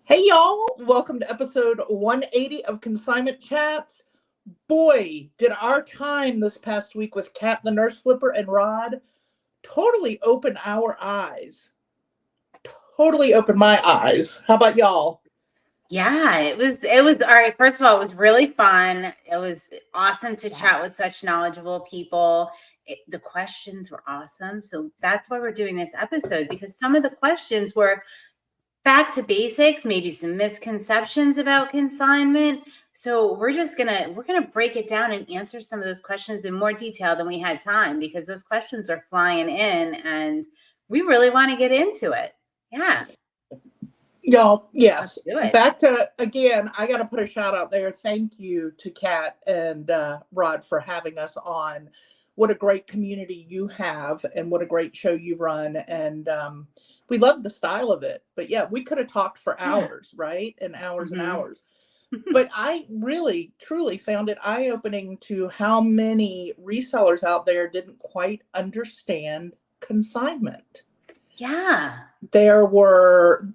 Hey y'all, welcome to episode 180 of Consignment Chats. Boy, did our time this past week with Kat the Nurse Flipper and Rod totally open our eyes. Totally opened my eyes. How about y'all? Yeah, it was all right. First of all, it was really fun. It was awesome to chat with such knowledgeable people. The questions were awesome. So that's why we're doing this episode, because some of the questions were back to basics, maybe some misconceptions about consignment. So we're gonna break it down and answer some of those questions in more detail than we had time, because those questions are flying in and we really want to get into it. Yeah. Y'all, yes. Let's do it. Back to, again, I got to put a shout out there. Thank you to Kat and Rod for having us on. What a great community you have and what a great show you run. And we love the style of it. But yeah, we could have talked for hours, right? And hours and hours. But I really, truly found it eye-opening to how many resellers out there didn't quite understand consignment. Yeah. They were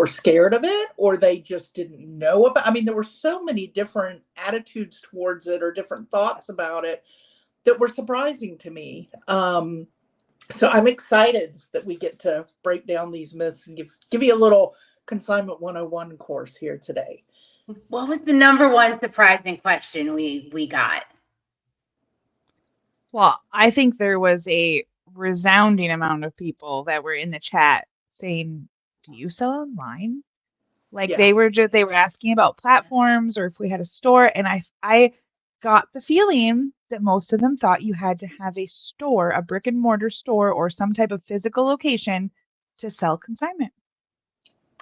scared of it, or they just didn't know about. I mean, there were so many different attitudes towards it or different thoughts about it that were surprising to me. So I'm excited that we get to break down these myths and give you a little Consignment 101 course here today. What was the number one surprising question we got? Well, I think there was a resounding amount of people that were in the chat saying, "Do you sell online?" Like Yeah. they were asking about platforms or if we had a store, and I got the feeling that most of them thought you had to have a store, a brick and mortar store, or some type of physical location to sell consignment.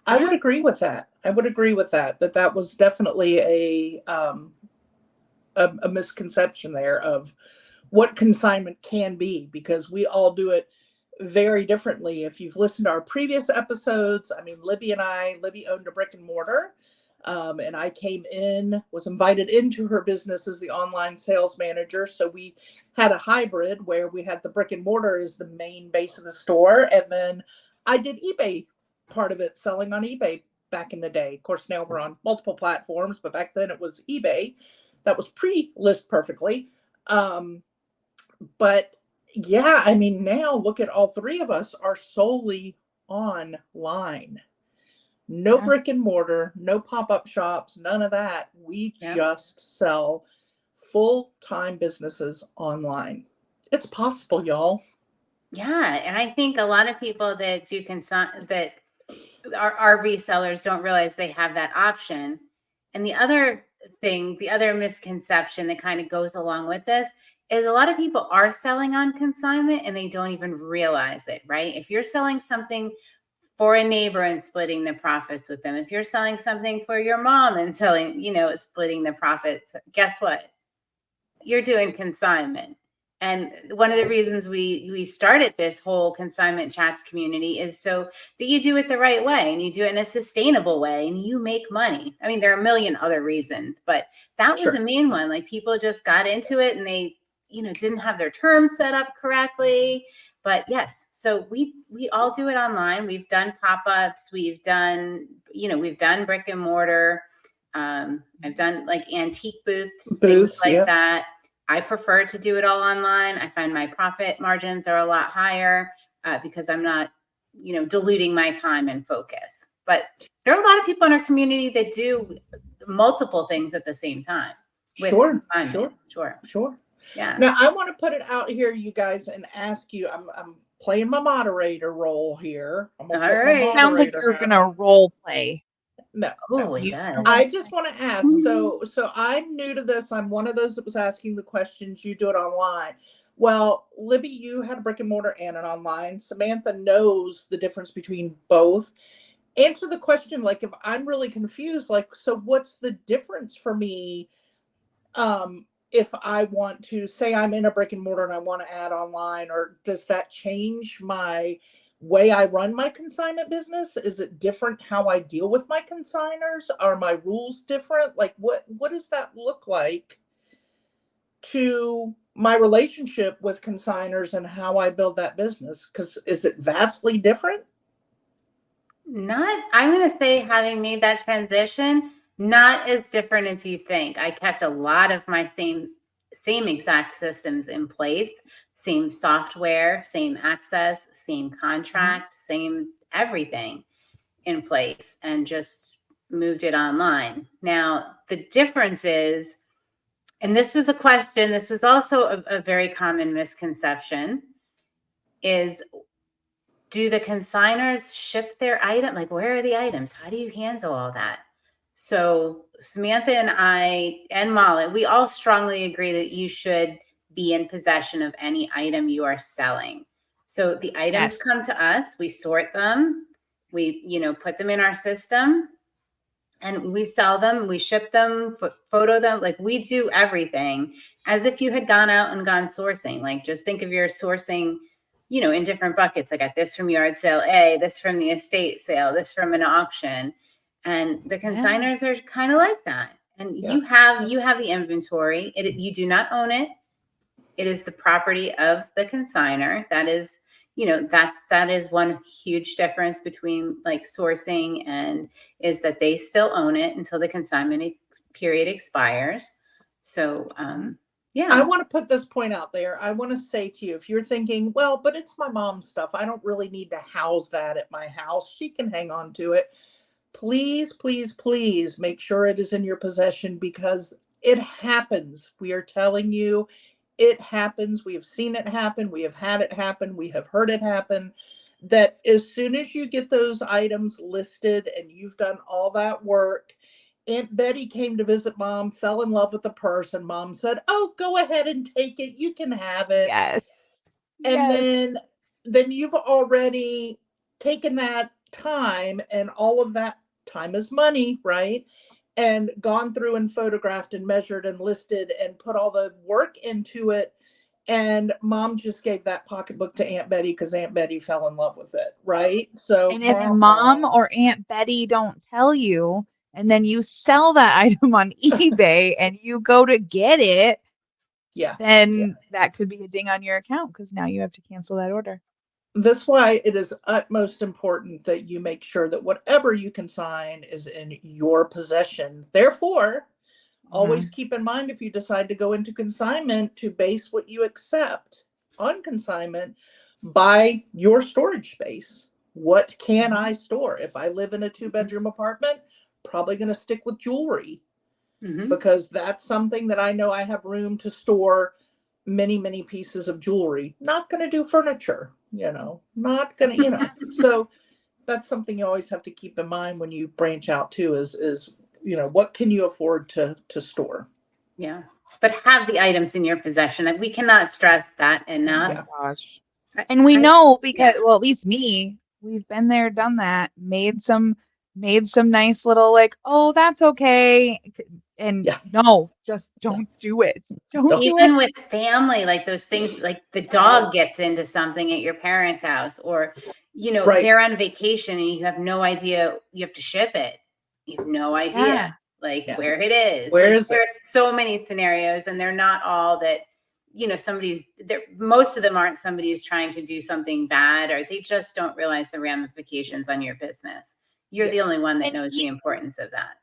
I would agree with that. That was definitely a misconception there of what consignment can be, because we all do it very differently. If you've listened to our previous episodes, I mean, Libby owned a brick and mortar, and I was invited into her business as the online sales manager. So we had a hybrid where we had the brick and mortar as the main base of the store, and then I did eBay part of it, selling on eBay back in the day. Of course, now we're on multiple platforms, but back then it was eBay. That was pre-ListPerfectly. But yeah, I mean, now look at all three of us are solely online. No brick and mortar, no pop-up shops, none of that. We just sell full-time businesses online. It's possible, y'all. Yeah, and I think a lot of people that do that are resellers don't realize they have that option. And the other misconception that kind of goes along with this is a lot of people are selling on consignment and they don't even realize it, right? If you're selling something for a neighbor and splitting the profits with them, if you're selling something for your mom and splitting the profits, guess what? You're doing consignment. And one of the reasons we started this whole Consignment Chats community is so that you do it the right way and you do it in a sustainable way and you make money. I mean, there are a million other reasons, but that was the main one. Like, people just got into it and they, didn't have their terms set up correctly. But yes, so we all do it online. We've done pop-ups, we've done brick and mortar. I've done like antique booths, things like that. I prefer to do it all online. I find my profit margins are a lot higher because I'm not, diluting my time and focus. But there are a lot of people in our community that do multiple things at the same time. Sure. Yeah. Now I want to put it out here, you guys, and ask you. I'm playing my moderator role here. All right. Sounds like you're gonna role play. No. Oh, it does. I just want to ask. So I'm new to this. I'm one of those that was asking the questions. You do it online. Well, Libby, you had a brick and mortar and an online. Samantha knows the difference between both. Answer the question, like, if I'm really confused, like, so what's the difference for me? If I want to say I'm in a brick and mortar and I want to add online, or does that change my way I run my consignment business? Is it different how I deal with my consigners? Are my rules different? Like, what does that look like to my relationship with consigners and how I build that business? Because is it vastly different? I'm going to say, having made that transition, not as different as you think. I kept a lot of my same exact systems in place, same software, same access, same contract, same everything in place, and just moved it online. Now, the difference is, and this was a question, this was also a very common misconception, is, do the consigners ship their item? Like, where are the items? How do you handle all that? So Samantha and I and Molly, we all strongly agree that you should be in possession of any item you are selling. So the items Yes. come to us, we sort them, we, put them in our system, and we sell them, we ship them, photo them, like we do everything as if you had gone out and gone sourcing. Like, just think of your sourcing, in different buckets. I got this from yard sale A, this from the estate sale, this from an auction. And the consigners are kind of like that. And you have the inventory. You do not own it. It is the property of the consigner. That is, that is one huge difference between like sourcing, and is that they still own it until the consignment period expires. So, I want to put this point out there. I want to say to you, if you're thinking, well, but it's my mom's stuff, I don't really need to house that at my house, she can hang on to it. Please, please, please make sure it is in your possession, because it happens. We are telling you, it happens. We have seen it happen. We have had it happen. We have heard it happen. That as soon as you get those items listed and you've done all that work, Aunt Betty came to visit mom, fell in love with the purse, and mom said, "Oh, go ahead and take it. You can have it." Yes. And Yes. then you've already taken that time, and all of that time is money, right? And gone through and photographed and measured and listed and put all the work into it. And mom just gave that pocketbook to Aunt Betty because Aunt Betty fell in love with it, right? So And if mom or Aunt Betty don't tell you, and then you sell that item on eBay and you go to get it, yeah. then that could be a ding on your account because now you have to cancel that order. That's why it is utmost important that you make sure that whatever you consign is in your possession. Therefore, always keep in mind, if you decide to go into consignment, to base what you accept on consignment by your storage space. What can I store? If I live in a 2-bedroom apartment, probably going to stick with jewelry, because that's something that I know I have room to store many, many pieces of jewelry. Not going to do furniture, not going to, so that's something you always have to keep in mind when you branch out too, is what can you afford to store? Yeah. But have the items in your possession. Like, we cannot stress that enough. Yeah. Gosh. And we know because, well, at least me, we've been there, done that, made some nice little like, oh, that's okay. And no, just don't do it. Don't do it. Even with family, like those things, like the dog gets into something at your parents' house, or, Right. they're on vacation and you have no idea, you have to ship it. You have no idea where it is. Where is it? There's so many scenarios, and they're not all that, most of them aren't somebody who's trying to do something bad, or they just don't realize the ramifications on your business. You're the only one that And knows the importance of that.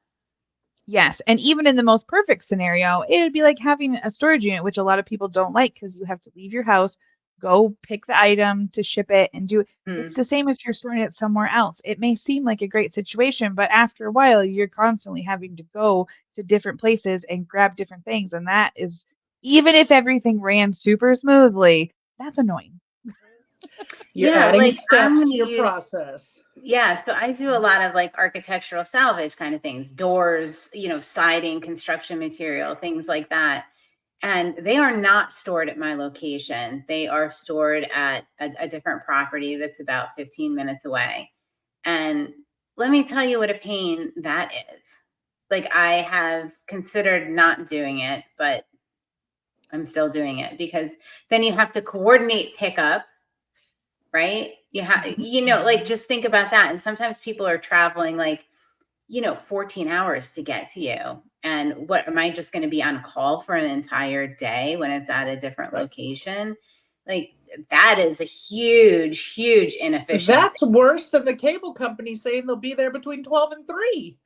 yes, and even in the most perfect scenario, it would be like having a storage unit, which a lot of people don't like because you have to leave your house, go pick the item to ship it and do it. It's the same if you're storing it somewhere else. It may seem like a great situation, but after a while, you're constantly having to go to different places and grab different things. And that is, even if everything ran super smoothly, that's annoying. You're adding steps to your process. Yeah, so I do a lot of like architectural salvage kind of things, doors, siding, construction material, things like that. And they are not stored at my location. They are stored at a different property that's about 15 minutes away. And let me tell you what a pain that is. Like, I have considered not doing it, but I'm still doing it, because then you have to coordinate pickup, right? You have, like, just think about that. And sometimes people are traveling like, 14 hours to get to you. And what, am I just going to be on call for an entire day when it's at a different location? Like, that is a huge, huge inefficiency. That's worse than the cable company saying they'll be there between 12 and 3.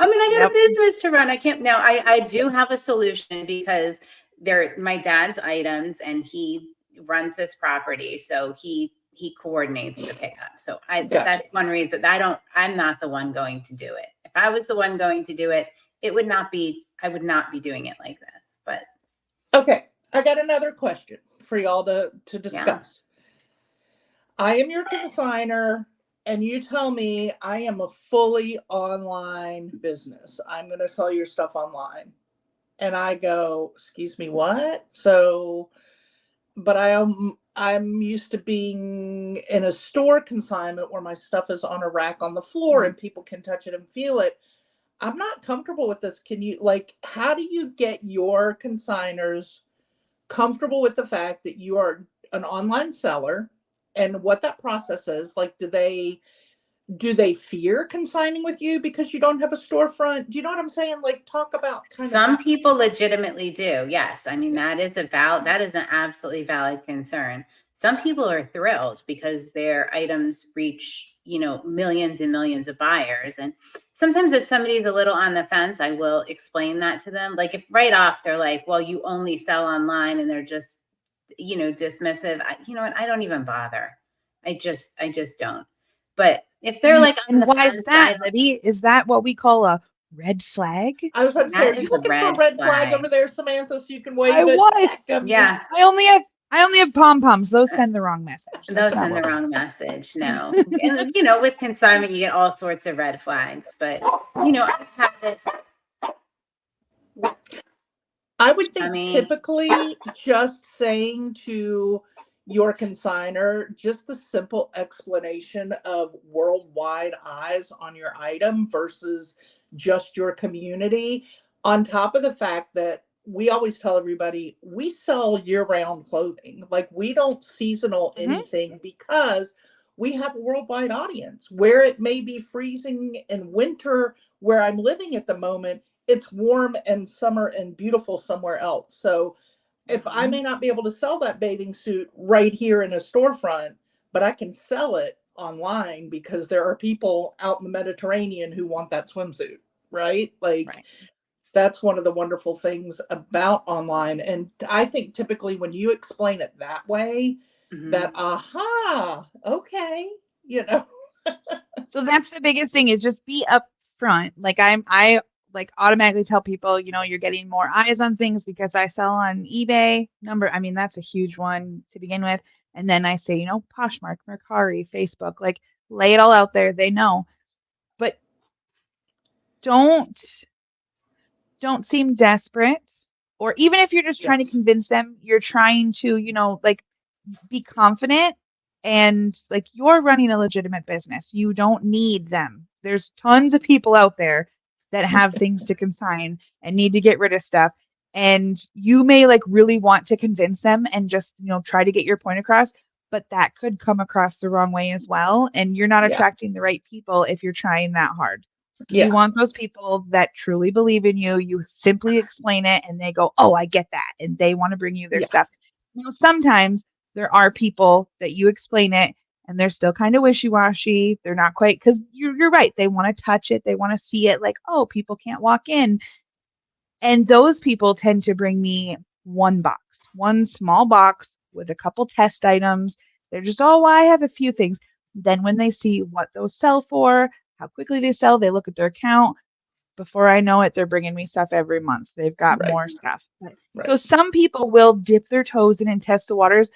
I mean, I got Yep. a business to run. I can't. Now, I do have a solution because they're my dad's items, and he runs this property, so he coordinates the pickup. So Gotcha. that's one reason I'm not the one going to do it. If I was the one going to do it, it would not be. I would not be doing it like this. But Okay, I got another question for y'all to discuss. I am your consigner, and you tell me I am a fully online business. I'm going to sell your stuff online. And I go, excuse me, what? So, but I'm used to being in a store consignment where my stuff is on a rack on the floor and people can touch it and feel it. I'm not comfortable with this. Can you, like, how do you get your consigners comfortable with the fact that you are an online seller and what that process is? Like, do they fear consigning with you because you don't have a storefront? Do you know what I'm saying? Like, talk about some people legitimately do. Yes. I mean, that is an absolutely valid concern. Some people are thrilled because their items reach, millions and millions of buyers. And sometimes if somebody's a little on the fence, I will explain that to them. Like if right off they're like, well, you only sell online, and they're just, dismissive. You know what? I don't even bother. I just don't. But if they're like on And the why is fence, that, Libby? Is that what we call a red flag? I was about to say, that are you is a looking for a red red flag flag. over there, Samantha, so you can wave I it? was. Yeah. I only have pom-poms. Those send the wrong message. Those send the wrong message. No. And with consignment, you get all sorts of red flags. But I've had this. I would think typically just saying to your consigner, just the simple explanation of worldwide eyes on your item versus just your community, on top of the fact that we always tell everybody we sell year-round clothing. Like, we don't seasonal anything because we have a worldwide audience. Where it may be freezing in winter where I'm living at the moment, it's warm and summer and beautiful somewhere else. So if I may not be able to sell that bathing suit right here in a storefront, but I can sell it online because there are people out in the Mediterranean who want that swimsuit, right? Like, that's one of the wonderful things about online. And I think typically when you explain it that way, that aha, okay, So that's the biggest thing, is just be upfront. Like I like automatically tell people, you're getting more eyes on things because I sell on eBay. I mean, that's a huge one to begin with. And then I say, Poshmark, Mercari, Facebook, like lay it all out there. They know. But don't seem desperate. Or even if you're just trying to convince them, you're trying to, like be confident, and like you're running a legitimate business. You don't need them. There's tons of people out there that have things to consign and need to get rid of stuff. And you may like really want to convince them and just, try to get your point across, but that could come across the wrong way as well. And you're not attracting the right people if you're trying that hard. You want those people that truly believe in you. You simply explain it and they go, oh, I get that. And they want to bring you their stuff. Sometimes there are people that you explain it and they're still kind of wishy-washy. They're not quite, because you're right. They want to touch it. They want to see it, like, oh, people can't walk in. And those people tend to bring me one small box with a couple test items. They're just, oh, well, I have a few things. Then when they see what those sell for, how quickly they sell, they look at their account. Before I know it, they're bringing me stuff every month. They've got more stuff. So some people will dip their toes in and test the waters,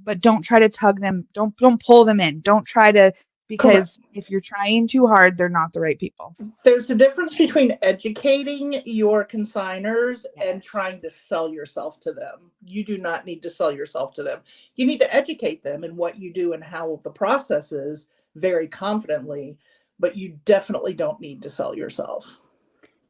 but don't try to tug them. Don't pull them in. Don't try to, because if you're trying too hard, they're not the right people. There's a difference between educating your consigners and trying to sell yourself to them. You do not need to sell yourself to them. You need to educate them in what you do and how the process is very confidently, but you definitely don't need to sell yourself.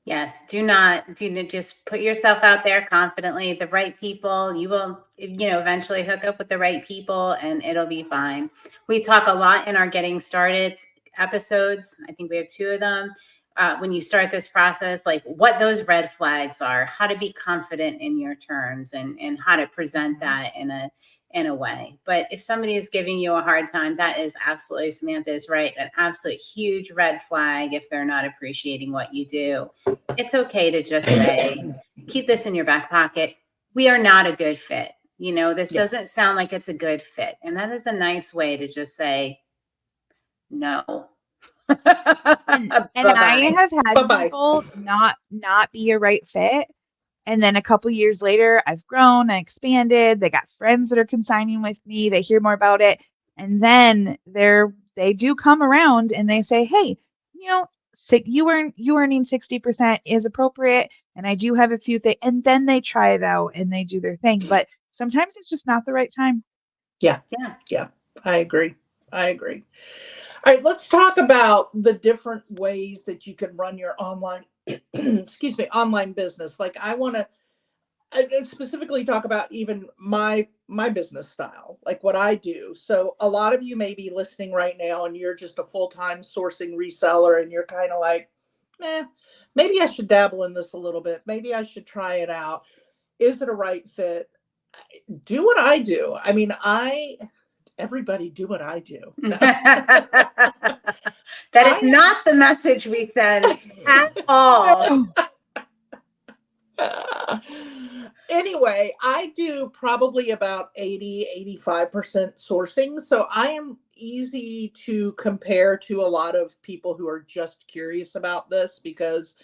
Yes, do not just put yourself out there confidently. The right people, you will, eventually hook up with the right people and it'll be fine. We talk a lot in our getting started episodes. I think we have 2 of them, when you start this process, like what those red flags are, how to be confident in your terms, and how to present that in a way. But if somebody is giving you a hard time, that is absolutely, Samantha is right, an absolute huge red flag if they're not appreciating what you do. It's okay to just say, keep this in your back pocket. We are not a good fit. You know, this doesn't sound like it's a good fit. And that is a nice way to just say, no. And I have had Bye-bye. people not be a right fit. And then a couple years later, I've grown, I expanded. They got friends that are consigning with me. They hear more about it. And then they do come around and they say, hey, you know, you earning 60% is appropriate. And I do have a few things. And then they try it out and they do their thing. But sometimes it's just not the right time. Yeah. I agree. All right, let's talk about the different ways that you can run your online, online business. Like I want to specifically talk about even my business style, like what I do. So a lot of you may be listening right now and you're just a full-time sourcing reseller and you're kind of like, maybe I should dabble in this a little bit. Maybe I should try it out. Is it a right fit? Do what I do. I mean, everybody do what I do. That is not the message we send at all. Anyway, I do probably about 80-85% sourcing. So I am easy to compare to a lot of people who are just curious about this, because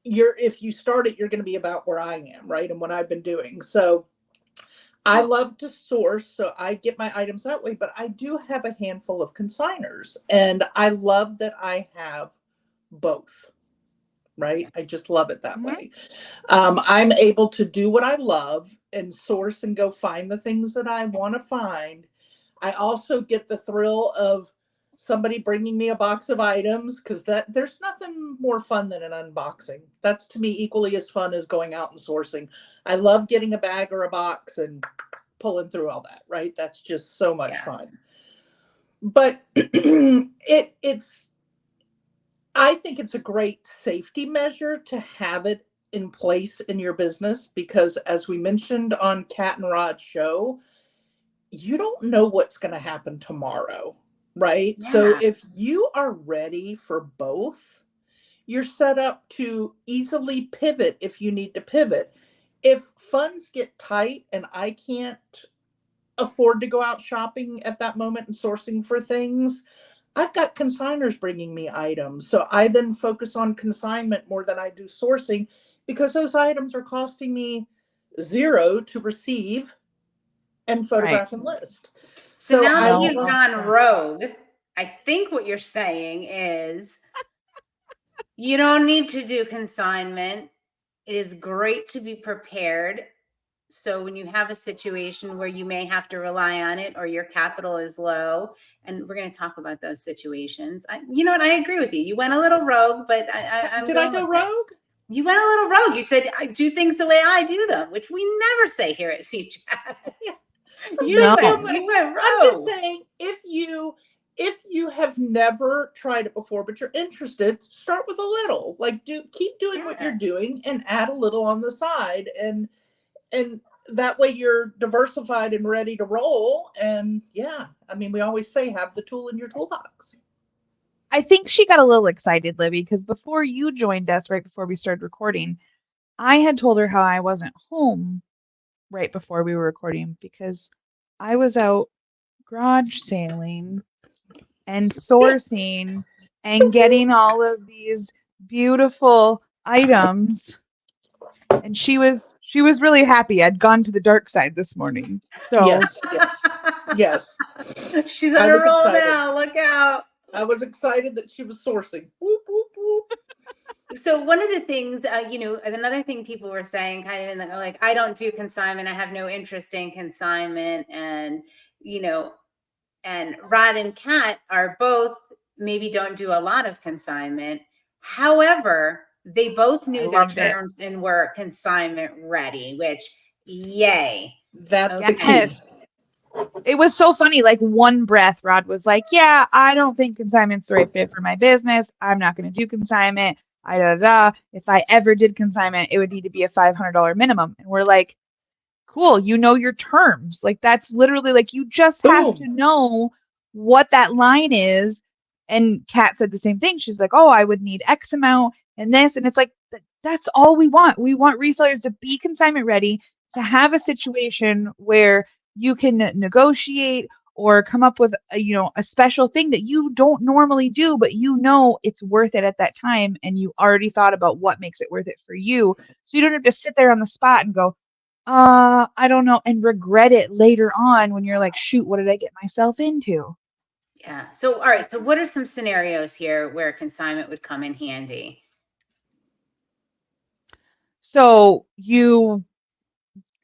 if you start it, you're going to be about where I am, right? And what I've been doing. So I love to source, so I get my items that way, but I do have a handful of consigners, and I love that I have both, right? I just love it that way. I'm able to do what I love and source and go find the things that I want to find. I also get the thrill of somebody bringing me a box of items, because there's nothing more fun than an unboxing. That's to me equally as fun as going out and sourcing. I love getting a bag or a box and pulling through all that, right? That's just so much fun. But I think it's a great safety measure to have it in place in your business, because as we mentioned on Kat and Rod's show, you don't know what's going to happen tomorrow, right? Yeah. So if you are ready for both, you're set up to easily pivot if you need to pivot. If funds get tight and I can't afford to go out shopping at that moment and sourcing for things, I've got consigners bringing me items. So I then focus on consignment more than I do sourcing, because those items are costing me $0 to receive and photograph and list. So now that you've gone rogue, I think what you're saying is you don't need to do consignment. It is great to be prepared. So when you have a situation where you may have to rely on it or your capital is low, and we're going to talk about those situations. You know what? I agree with you. You went a little rogue, but Did I go rogue? You went a little rogue. You said, I do things the way I do them, which we never say here at C-Chat. Yes. You went rogue. I'm just saying, if you have never tried it before, but you're interested, start with a little. Like keep doing what you're doing and add a little on the side. And that way you're diversified and ready to roll. And I mean, we always say, have the tool in your toolbox. I think she got a little excited, Libby, because before you joined us, right before we started recording, I had told her how I wasn't home right before we were recording because I was out garage sailing and sourcing and getting all of these beautiful items. And she was really happy. I'd gone to the dark side this morning. So yes. She's on a roll now. Look out. I was excited that she was sourcing. Whoop, whoop, whoop. So one of the things, another thing people were saying kind of in the, like, I don't do consignment. I have no interest in consignment. And, and Rod and Kat are both maybe don't do a lot of consignment. However, they both knew their terms and were consignment ready, which yay. That's the key. it was so funny. Like one breath, Rod was like, "Yeah, I don't think consignment's the right fit for my business. I'm not going to do consignment. If I ever did consignment, it would need to be a $500 minimum." And we're like, "Cool, you know your terms. Like that's literally like you just have to Boom. know what that line is." And Kat said the same thing. She's like, "Oh, I would need X amount and this." And it's like that's all we want. We want resellers to be consignment ready, to have a situation where you can negotiate or come up with a special thing that you don't normally do, but you know it's worth it at that time, and you already thought about what makes it worth it for you. So you don't have to sit there on the spot and go, I don't know, and regret it later on when you're like, shoot, what did I get myself into? Yeah. So, all right. So, what are some scenarios here where consignment would come in handy? So you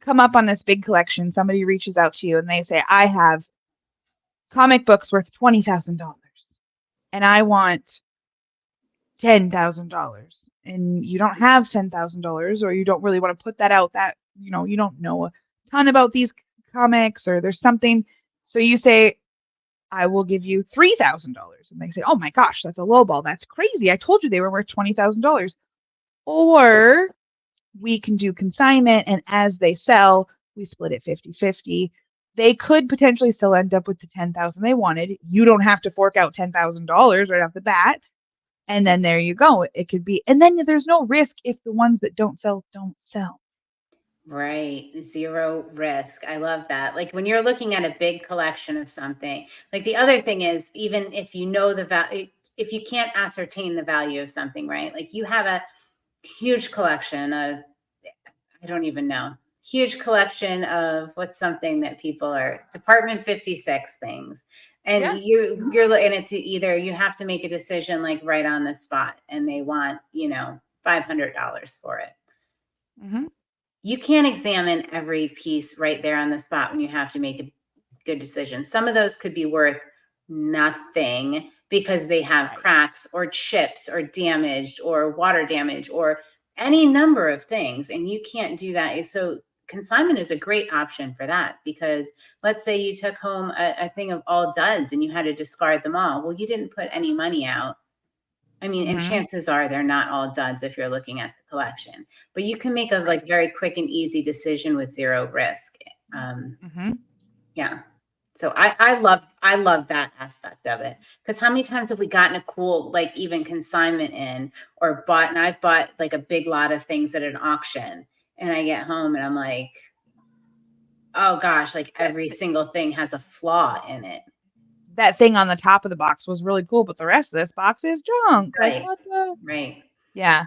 come up on this big collection, somebody reaches out to you and they say, I have comic books worth $20,000 and I want $10,000. And you don't have $10,000 or you don't really want to put that out that, you don't know a ton about these comics or there's something. So you say, I will give you $3,000. And they say, oh my gosh, that's a low ball. That's crazy. I told you they were worth $20,000. Or we can do consignment. And as they sell, we split it 50-50. They could potentially still end up with the 10,000 they wanted. You don't have to fork out $10,000 right off the bat. And then there you go. It could be, and then there's no risk if the ones that don't sell don't sell. Right. Zero risk. I love that. Like when you're looking at a big collection of something, like the other thing is, even if you know the value, if you can't ascertain the value of something, right? Like you have a huge collection of, I don't even know, huge collection of what's something that people are Department 56 things. And Yeah. and it's either you have to make a decision like right on the spot and they want, $500 for it. Mm-hmm. You can't examine every piece right there on the spot when you have to make a good decision. Some of those could be worth nothing because they have Right. cracks or chips or damaged or water damage or any number of things. And you can't do that. So consignment is a great option for that because let's say you took home a thing of all duds and you had to discard them all. Well, you didn't put any money out. I mean, and Mm-hmm. chances are they're not all duds if you're looking at the collection, but you can make a like very quick and easy decision with zero risk. Um, Mm-hmm. yeah. So I love that aspect of it because how many times have we gotten a cool like even consignment in or bought and I've bought like a big lot of things at an auction and I get home and I'm like, oh gosh, like every single thing has a flaw in it. That thing on the top of the box was really cool, but the rest of this box is junk. Like Right. what the? Right. Yeah.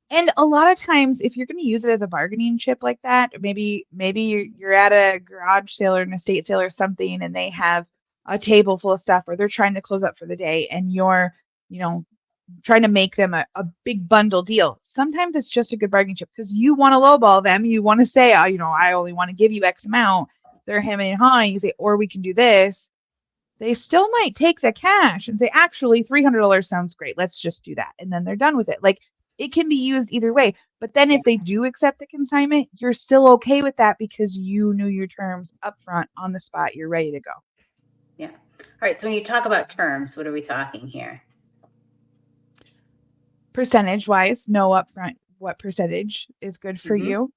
And a lot of times, if you're going to use it as a bargaining chip like that, maybe you're at a garage sale or an estate sale or something, and they have a table full of stuff, or they're trying to close up for the day, and you're, you know, trying to make them a big bundle deal. Sometimes it's just a good bargaining chip because you want to lowball them. You want to say, oh, I only want to give you X amount. They're hemming and hawing. You say, or we can do this. They still might take the cash and say, actually, $300 sounds great. Let's just do that. And then they're done with it. Like it can be used either way. But then Yeah. if they do accept the consignment, you're still okay with that because you knew your terms up front on the spot. You're ready to go. Yeah. All right. So when you talk about terms, what are we talking here? Percentage wise, know upfront what percentage is good for Mm-hmm. you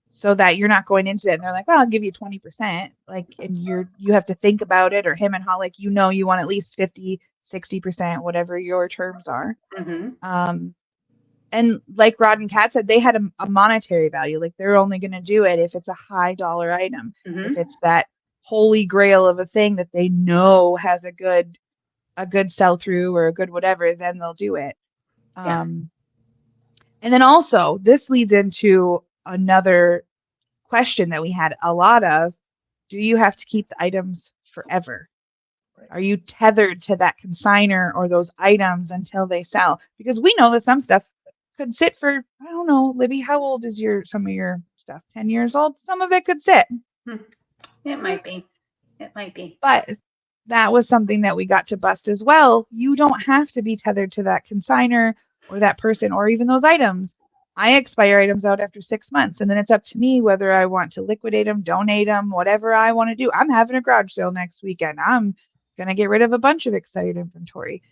so that you're not going into it and they're like, well, I'll give you 20%. Like, and you have to think about it or him and how, like, you want at least 50, 60%, whatever your terms are. Mm-hmm. Um, And like Rod and Kat said, they had a monetary value. Like they're only going to do it if it's a high dollar item. If Mm-hmm. it's that holy grail of a thing that they know has a good sell through or a good whatever, then they'll do it. Yeah. Um, and then also this leads into another question that we had a lot of. Do you have to keep the items forever? Right. Are you tethered to that consigner or those items until they sell? Because we know that some stuff could sit for, I don't know, Libby, how old is some of your stuff? 10 years old? Some of it could sit. Hmm. It might be. It might be. But that was something that we got to bust as well. You don't have to be tethered to that consigner or that person or even those items. I expire items out after 6 months, and then it's up to me whether I want to liquidate them, donate them, whatever I want to do. I'm having a garage sale next weekend. I'm gonna get rid of a bunch of excited inventory.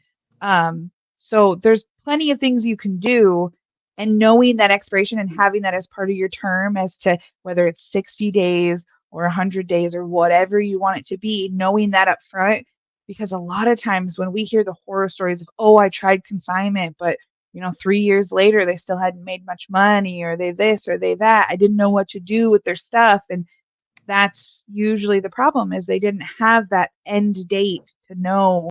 So there's plenty of things you can do, and knowing that expiration and having that as part of your term as to whether it's 60 days or 100 days or whatever you want it to be, knowing that up front. Because a lot of times when we hear the horror stories of, oh, I tried consignment, but 3 years later, they still hadn't made much money, or they this or they that. I didn't know what to do with their stuff. And that's usually the problem is they didn't have that end date to know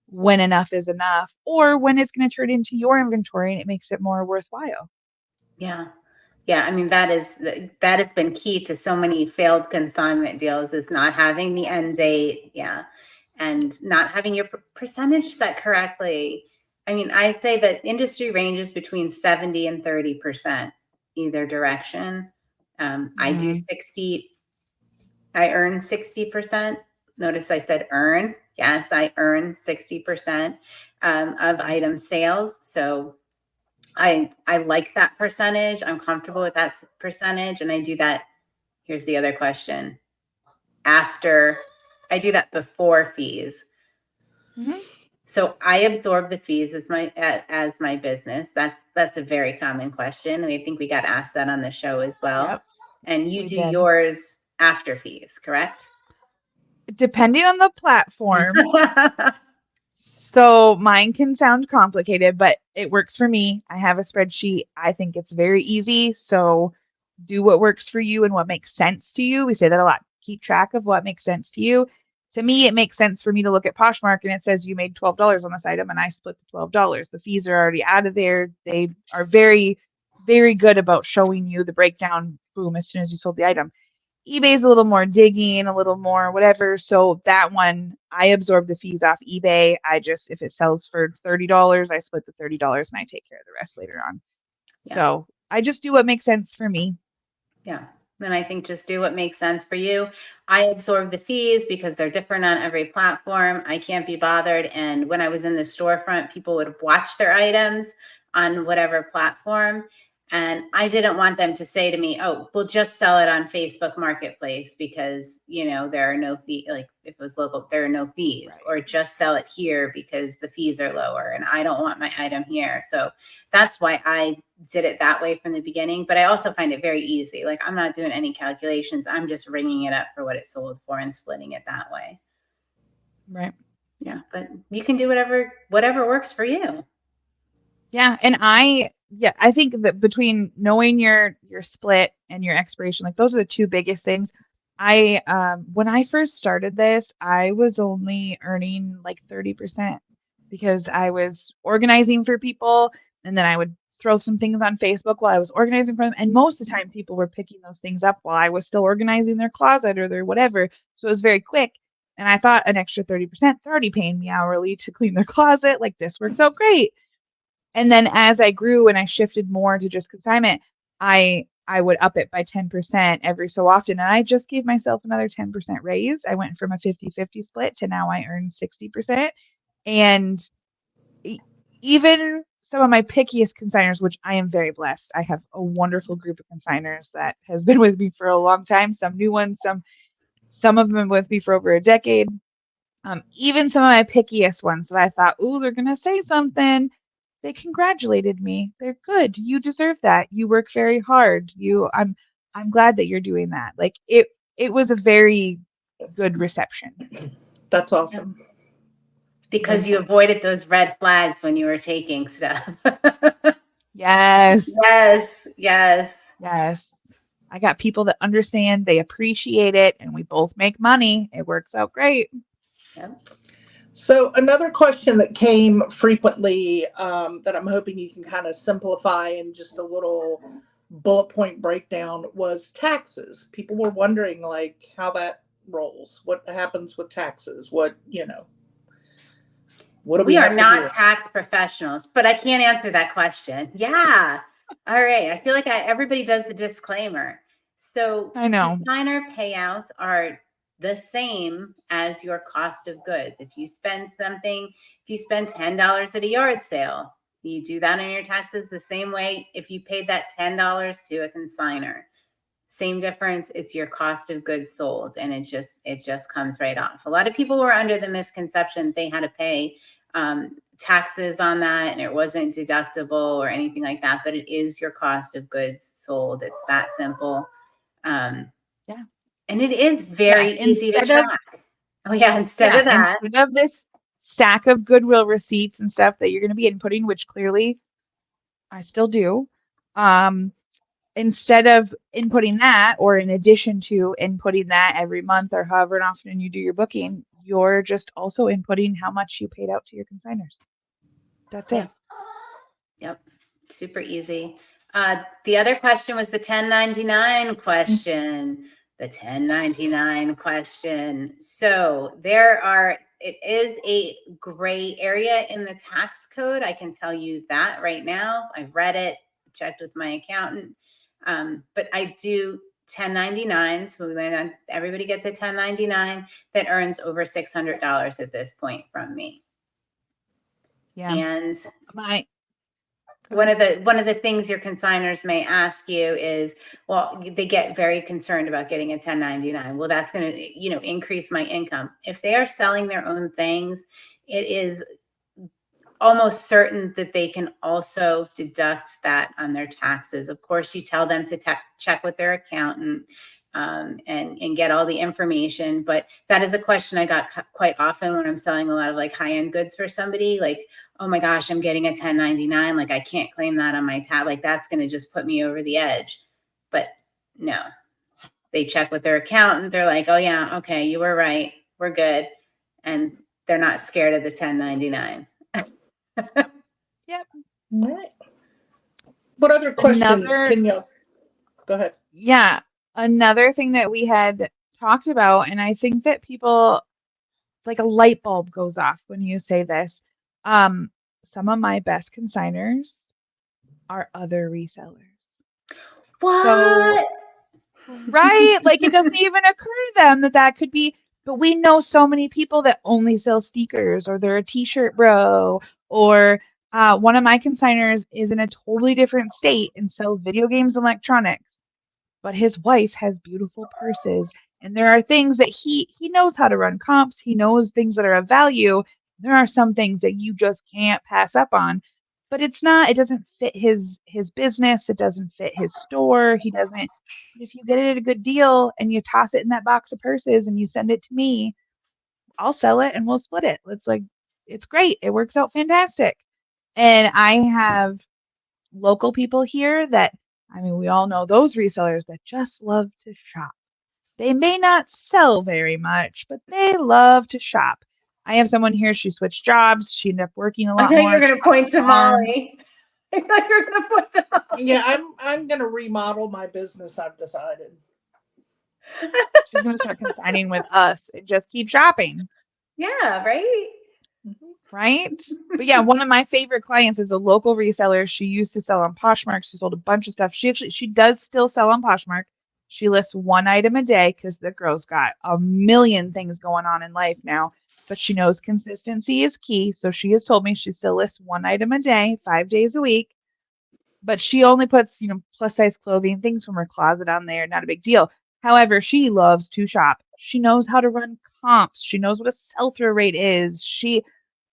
when enough is enough or when it's going to turn into your inventory and it makes it more worthwhile. Yeah. Yeah. I mean, that has been key to so many failed consignment deals is not having the end date. Yeah. And not having your percentage set correctly. I mean, I say that industry ranges between 70 and 30% either direction. I do 60. I earn 60%. Notice I said earn. Yes, I earn 60% of item sales. So I like that percentage. I'm comfortable with that percentage. And I do that. Here's the other question. After I do that before fees. Mhm. So I absorb the fees as my business. That's a very common question. I think we got asked that on the show as well. Yep, And you we do did. yours after fees, correct? Depending on the platform. So mine can sound complicated, but it works for me. I have a spreadsheet. I think it's very easy. So do what works for you and what makes sense to you. We say that a lot. Keep track of what makes sense to you. To me, it makes sense for me to look at Poshmark and it says you made $12 on this item and I split the $12. The fees are already out of there. They are very, very good about showing you the breakdown, boom, as soon as you sold the item. eBay's a little more digging, a little more whatever. So that one, I absorb the fees off eBay. I just, if it sells for $30, I split the $30 and I take care of the rest later on. Yeah. So I just do what makes sense for me. Yeah. And I think just do what makes sense for you. I absorb the fees because they're different on every platform. I can't be bothered. And when I was in the storefront, people would watch their items on whatever platform. And I didn't want them to say to me, oh, we'll just sell it on Facebook Marketplace because, there are no fees. Like if it was local, there are no fees, Right. or just sell it here because the fees are lower and I don't want my item here. So that's why I did it that way from the beginning. But I also find it very easy. Like I'm not doing any calculations. I'm just ringing it up for what it sold for and splitting it that way. Right. Yeah. But you can do whatever works for you. Yeah. And I think that between knowing your split and your expiration, like those are the two biggest things. When I first started this, I was only earning like 30% because I was organizing for people and then I would throw some things on Facebook while I was organizing for them. And most of the time people were picking those things up while I was still organizing their closet or their whatever. So it was very quick. And I thought an extra 30%, they're already paying me hourly to clean their closet. Like this works out great. And then as I grew and I shifted more to just consignment, I would up it by 10% every so often. And I just gave myself another 10% raise. I went from a 50-50 split to now I earn 60%. And e- even some of my pickiest consigners, which I am very blessed, I have a wonderful group of consigners that has been with me for a long time. Some new ones, some of them have been with me for over a decade. Even some of my pickiest ones that I thought, ooh, they're gonna say something. They congratulated me. They're good. You deserve that. You work very hard. I'm glad that you're doing that. Like it was a very good reception. That's awesome. Because you avoided those red flags when you were taking stuff. Yes. Yes. Yes. Yes. I got people that understand, they appreciate it, and we both make money. It works out great. Yep. So another question that came frequently that I'm hoping you can kind of simplify in just a little bullet point breakdown was taxes. People were wondering like how that rolls. What happens with taxes? What do We we are have to not do? tax professionals, but I can't answer that question. Yeah. All right. I feel like everybody does the disclaimer. So I know. consignor payouts are the same as your cost of goods. If you spend $10 at a yard sale, You do that on your taxes the same way if you paid that $10 to a consigner. Same difference. It's your cost of goods sold, and it just comes right off. A lot of people were under the misconception they had to pay taxes on that, and it wasn't deductible or anything like that. But it is your cost of goods sold. It's that simple. Yeah. And it is very easy to track. Instead of that, instead of this stack of Goodwill receipts and stuff that you're going to be inputting, which clearly I still do, instead of inputting that, or in addition to inputting that every month or however often you do your booking, you're just also inputting how much you paid out to your consigners. That's it. Yep. Super easy. The other question was the 1099 question. The 1099 question. So it is a gray area in the tax code. I can tell you that right now. I've read it, checked with my accountant. But I do 1099. So everybody gets a 1099 that earns over $600 at this point from me. Yeah. And One of the things your consigners may ask you is, well, they get very concerned about getting a 1099. Well, that's going to, increase my income. If they are selling their own things, it is almost certain that they can also deduct that on their taxes. Of course, you tell them to check with their accountant and get all the information. But that is a question I got quite often when I'm selling a lot of like high-end goods for somebody. Like, oh my gosh, I'm getting a 1099. Like I can't claim that on my tab. Like that's going to just put me over the edge. But no, they check with their accountant. They're like, oh yeah, okay, you were right. We're good. And they're not scared of the 1099. Yep. All right. What other questions can you go ahead? Yeah. Another thing that we had talked about, and I think that people, like a light bulb goes off when you say this. Some of my best consigners are other resellers. What? So, right? Like it doesn't even occur to them that could be, but we know so many people that only sell sneakers, or they're a t-shirt bro, or one of my consigners is in a totally different state and sells video games and electronics, but his wife has beautiful purses, and there are things that he knows how to run comps. He knows things that are of value. There are some things that you just can't pass up on, but it doesn't fit his business. It doesn't fit his store. He doesn't. But if you get it at a good deal and you toss it in that box of purses and you send it to me, I'll sell it and we'll split it. It's great. It works out fantastic. And I have local people here that, I mean, we all know those resellers that just love to shop. They may not sell very much, but they love to shop. I have someone here, she switched jobs. She ended up working a lot more. I thought you were going to point to Molly. I thought you were going to point to Molly. Yeah, I'm going to remodel my business, I've decided. She's going to start consigning with us and just keep shopping. Yeah, right? Right? But yeah, one of my favorite clients is a local reseller. She used to sell on Poshmark. She sold a bunch of stuff. She does still sell on Poshmark. She lists one item a day because the girl's got a million things going on in life now. But she knows consistency is key. So she has told me she still lists one item a day, 5 days a week. But she only puts, plus size clothing, things from her closet on there. Not a big deal. However, she loves to shop. She knows how to run comps. She knows what a sell-through rate is.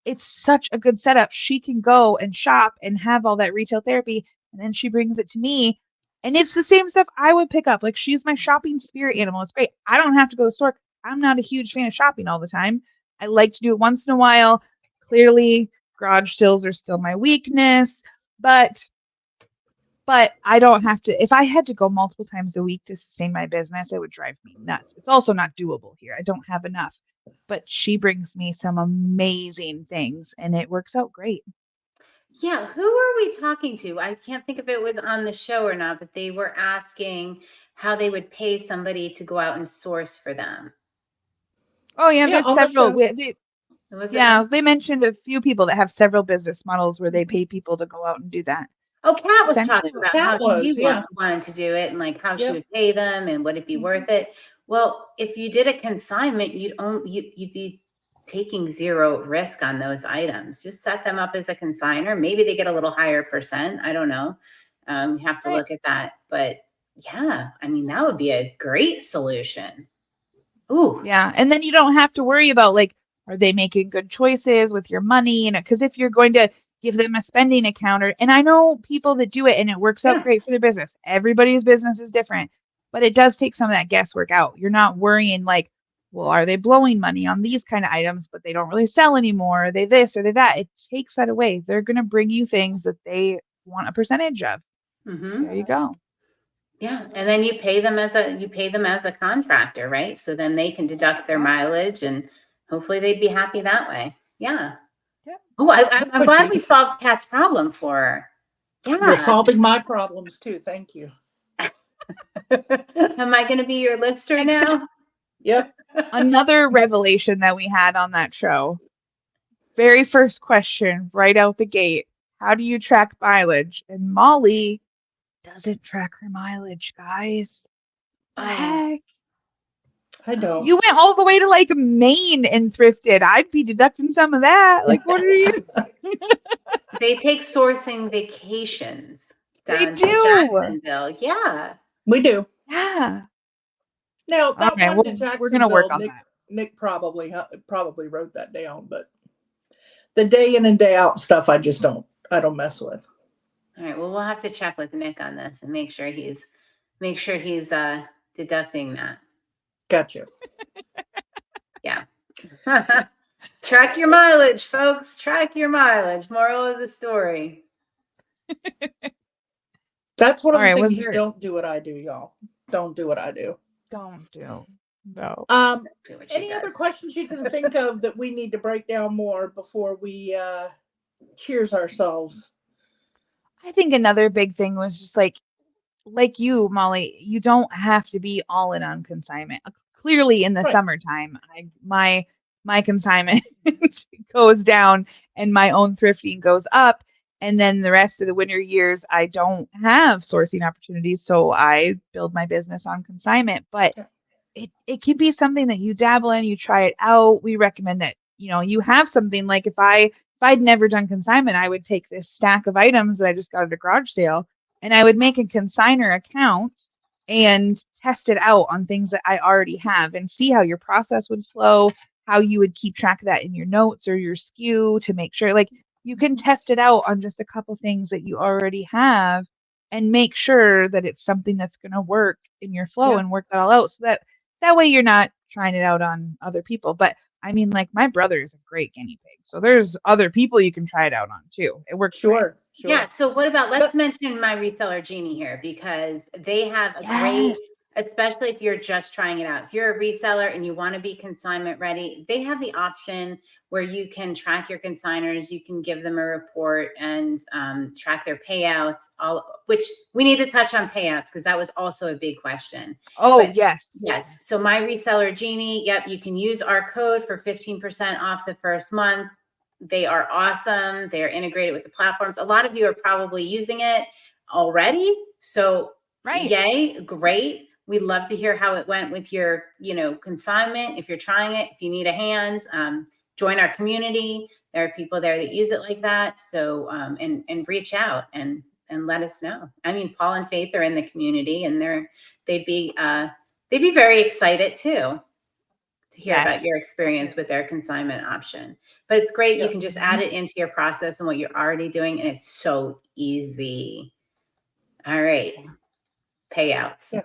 It's such a good setup. She can go and shop and have all that retail therapy, and then she brings it to me. And it's the same stuff I would pick up. Like she's my shopping spirit animal. It's great. I don't have to go to the store. I'm not a huge fan of shopping all the time. I like to do it once in a while. Clearly, garage sales are still my weakness, but I don't have to. If I had to go multiple times a week to sustain my business, it would drive me nuts. It's also not doable here. I don't have enough. But she brings me some amazing things and it works out great. Yeah, who are we talking to? I can't think if it was on the show or not, but they were asking how they would pay somebody to go out and source for them. Oh yeah, there's several. They mentioned a few people that have several business models where they pay people to go out and do that. Oh, Kat was talking about how she wanted to do it and like how she would pay them and would it be worth it. Well, if you did a consignment, you'd be taking zero risk on those items. Just set them up as a consigner. Maybe they get a little higher percent. I don't know. You have to Right. look at that. But yeah, I mean, that would be a great solution. Ooh. Yeah. And then you don't have to worry about like, are they making good choices with your money? And because if you're going to give them a spending account, and I know people that do it and it works out Yeah. great for their business. Everybody's business is different, but it does take some of that guesswork out. You're not worrying like, well, are they blowing money on these kind of items, but they don't really sell anymore? Are they this or they that? It takes that away. They're going to bring you things that they want a percentage of. Mm-hmm. There you go. Yeah, and then you pay them as a contractor, right? So then they can deduct their mileage, and hopefully they'd be happy that way. Yeah. Yeah. Oh, I'm Could glad be. we solved Kat's problem for her. You're Yeah. solving my problems too. Thank you. Am I going to be your lister now? Yep. Another revelation that we had on that show. Very first question right out the gate. How do you track mileage? And Molly doesn't track her mileage, guys. The Oh, heck? I don't. You went all the way to like Maine and thrifted. I'd be deducting some of that. Like, what are you? they take sourcing vacations They down to do. Jacksonville. Yeah. We do. Yeah. Now All that right. one to We're gonna work Jacksonville, on Nick that. Nick probably wrote that down, but the day in and day out stuff I don't mess with. All right. Well, we'll have to check with Nick on this and make sure he's deducting that. Gotcha. Yeah. Track your mileage, folks. Track your mileage. Moral of the story. That's one of All the right. things you don't do what I do, y'all. Don't do what I do. Don't do. No. Do what she Any other does. questions you can think of that we need to break down more before we cheers ourselves? I think another big thing was just like you, Molly, you don't have to be all in on consignment. Clearly, in the Right. summertime, my consignment goes down and my own thrifting goes up. And then the rest of the winter years, I don't have sourcing opportunities, so I build my business on consignment. But Yeah. it can be something that you dabble in, you try it out. We recommend that, you have something like if I'd never done consignment, I would take this stack of items that I just got at a garage sale and I would make a consigner account and test it out on things that I already have and see how your process would flow, how you would keep track of that in your notes or your SKU to make sure like you can test it out on just a couple things that you already have and make sure that it's something that's going to work in your flow Yeah. and work that all out so that way you're not trying it out on other people. But I mean, like my brother is a great guinea pig. So there's other people you can try it out on too. It works great. Sure. Yeah. So what about, let's mention My Reseller Genie here, because they have a great, Yes. especially if you're just trying it out. If you're a reseller and you want to be consignment ready, they have the option where you can track your consigners, you can give them a report and track their payouts, which we need to touch on payouts because that was also a big question. Oh, But yes. yes. So My Reseller Genie, yep, you can use our code for 15% off the first month. They are awesome. They are integrated with the platforms. A lot of you are probably using it already. So Right. yay, great. We'd love to hear how it went with your, consignment. If you're trying it, if you need a hand, join our community. There are people there that use it like that. So, and reach out and let us know. I mean, Paul and Faith are in the community and they'd be very excited too to hear about Yes. your experience with their consignment option. But it's great. You Yep. can just add it into your process and what you're already doing. And it's so easy. All right. Payouts. Yeah.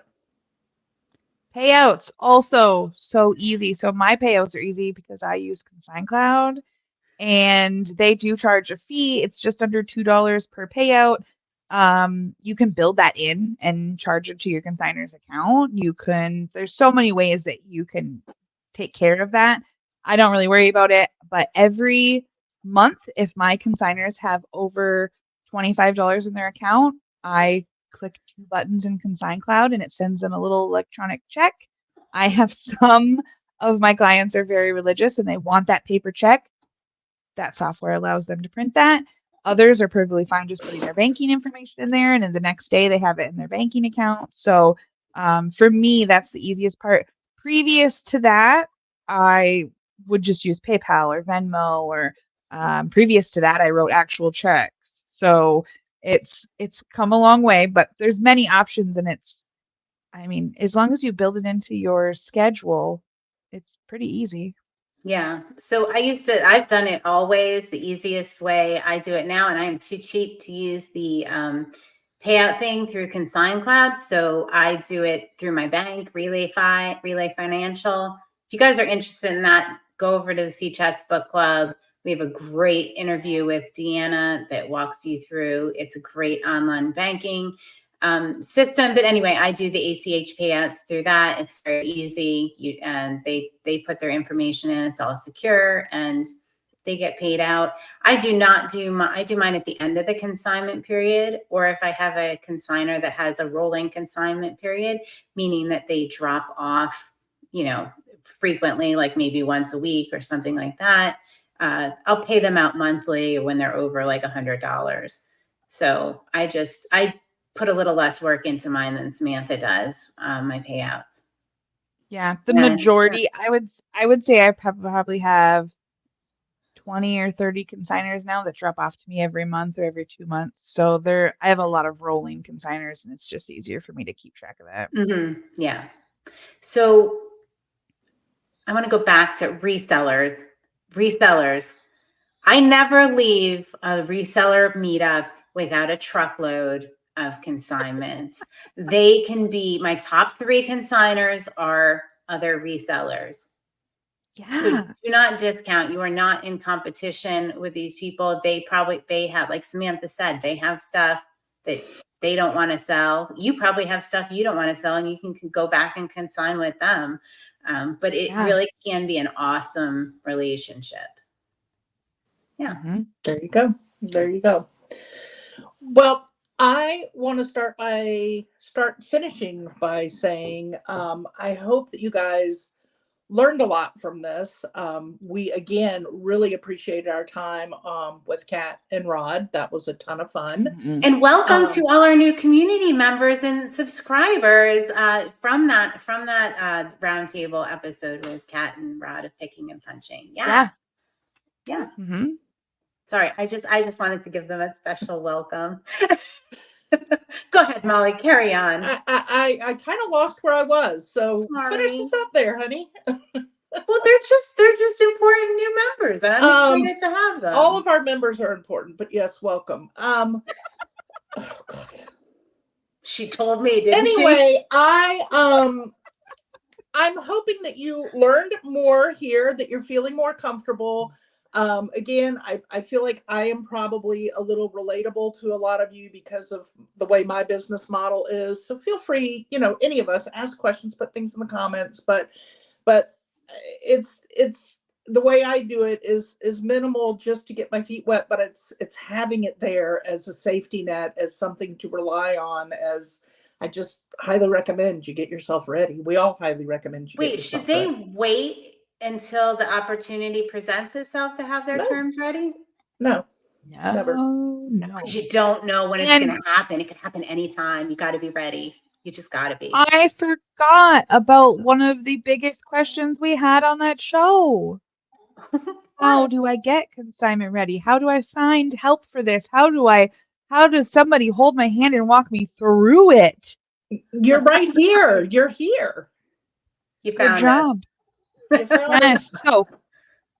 Payouts also so easy. So my payouts are easy because I use ConsignCloud and they do charge a fee. It's just under $2 per payout. You can build that in and charge it to your consigner's account. There's so many ways that you can take care of that. I don't really worry about it, but every month, if my consigners have over $25 in their account, I click 2 buttons in ConsignCloud and it sends them a little electronic check. I have some of my clients are very religious and they want that paper check. That software allows them to print that. Others are perfectly fine just putting their banking information in there, and then the next day they have it in their banking account. So for me, that's the easiest part. Previous to that, I would just use PayPal or Venmo, or previous to that, I wrote actual checks. So it's come a long way, but there's many options, and I mean, as long as you build it into your schedule, it's pretty easy. Yeah. So I've done it always the easiest way. I do it now, and I am too cheap to use the payout thing through Consign Cloud. So I do it through my bank, Relay Financial. If you guys are interested in that, go over to the C Chats Book Club. We have a great interview with Deanna that walks you through. It's a great online banking system. But anyway, I do the ACH payouts through that. It's very easy. And they put their information in. It's all secure, and they get paid out. I do mine at the end of the consignment period, or if I have a consignor that has a rolling consignment period, meaning that they drop off, frequently, like maybe once a week or something like that. I'll pay them out monthly when they're over like $100. So I put a little less work into mine than Samantha does, my payouts. Yeah, the And majority, I would say I probably have 20 or 30 consigners now that drop off to me every month or every 2 months. So I have a lot of rolling consigners, and it's just easier for me to keep track of that. Yeah. So I want to go back to resellers. I never leave a reseller meetup without a truckload of consignments. They can be my top 3 consigners are other resellers. So Yeah. do not discount. You are not in competition with these people. They have, like Samantha said, they have stuff that they don't want to sell. You probably have stuff you don't want to sell, and you can go back and consign with them. But it Yeah. really can be an awesome relationship. Yeah. Mm-hmm. There you go. There you go. Well, I want to start finishing by saying I hope that you guys learned a lot from this. We again really appreciated our time with Kat and Rod. That was a ton of fun. Mm-hmm. And welcome to all our new community members and subscribers from that roundtable episode with Kat and Rod of Picking and Punching. Yeah. Mm-hmm. Sorry, I just wanted to give them a special welcome. Go ahead, Molly. Carry on. I kind of lost where I was, so Sorry. finish this up there, honey. Well, they're just important new members, and I'm excited to have them. All of our members are important, but yes, welcome. Oh God. She told me, didn't she? Anyway, I'm hoping that you learned more here, that you're feeling more comfortable. Again, I feel like I am probably a little relatable to a lot of you because of the way my business model is. So feel free, any of us, ask questions, put things in the comments, but it's the way I do it is minimal, just to get my feet wet, but it's having it there as a safety net, as something to rely on. As I just highly recommend you get yourself ready. We all highly recommend you. Wait, should they wait until the opportunity presents itself to have their terms ready? No, never. No. Because you don't know when it's going to happen. It could happen anytime. You got to be ready. You just got to be. I forgot about one of the biggest questions we had on that show. How do I get consignment ready? How do I find help for this? How does somebody hold my hand and walk me through it? You're right here. You're here. You found Good job. Yes. So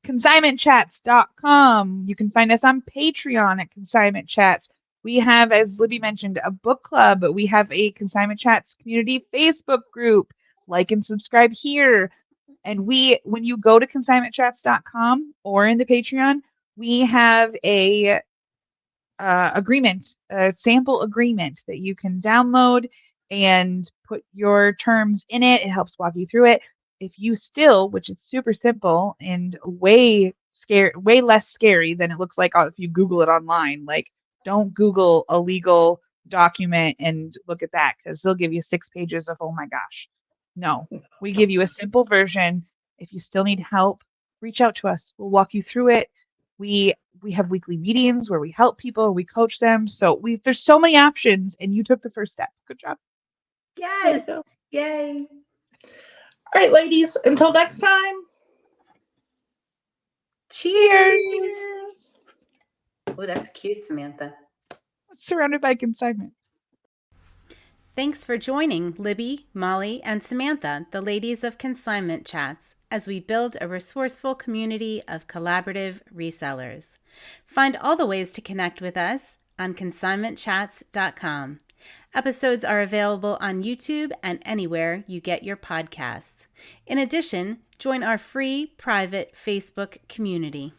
consignmentchats.com. You can find us on Patreon at Consignment Chats. We have, as Libby mentioned, a book club. We have a Consignment Chats community Facebook group. Like and subscribe here. And when you go to consignmentchats.com or into Patreon, we have a sample agreement that you can download and put your terms in it. It helps walk you through it. If you still, which is super simple and way less scary than it looks like if you Google it online, like don't Google a legal document and look at that, because they'll give you 6 pages of, oh my gosh. No, we give you a simple version. If you still need help, reach out to us. We'll walk you through it. We have weekly meetings where we help people, we coach them. So there's so many options, and you took the first step. Good job. Yes. Yay. All right, ladies, until next time. Cheers. Cheers. Oh, that's cute, Samantha. Surrounded by consignment. Thanks for joining Libby, Molly, and Samantha, the ladies of Consignment Chats, as we build a resourceful community of collaborative resellers. Find all the ways to connect with us on consignmentchats.com. Episodes are available on YouTube and anywhere you get your podcasts. In addition, join our free private Facebook community.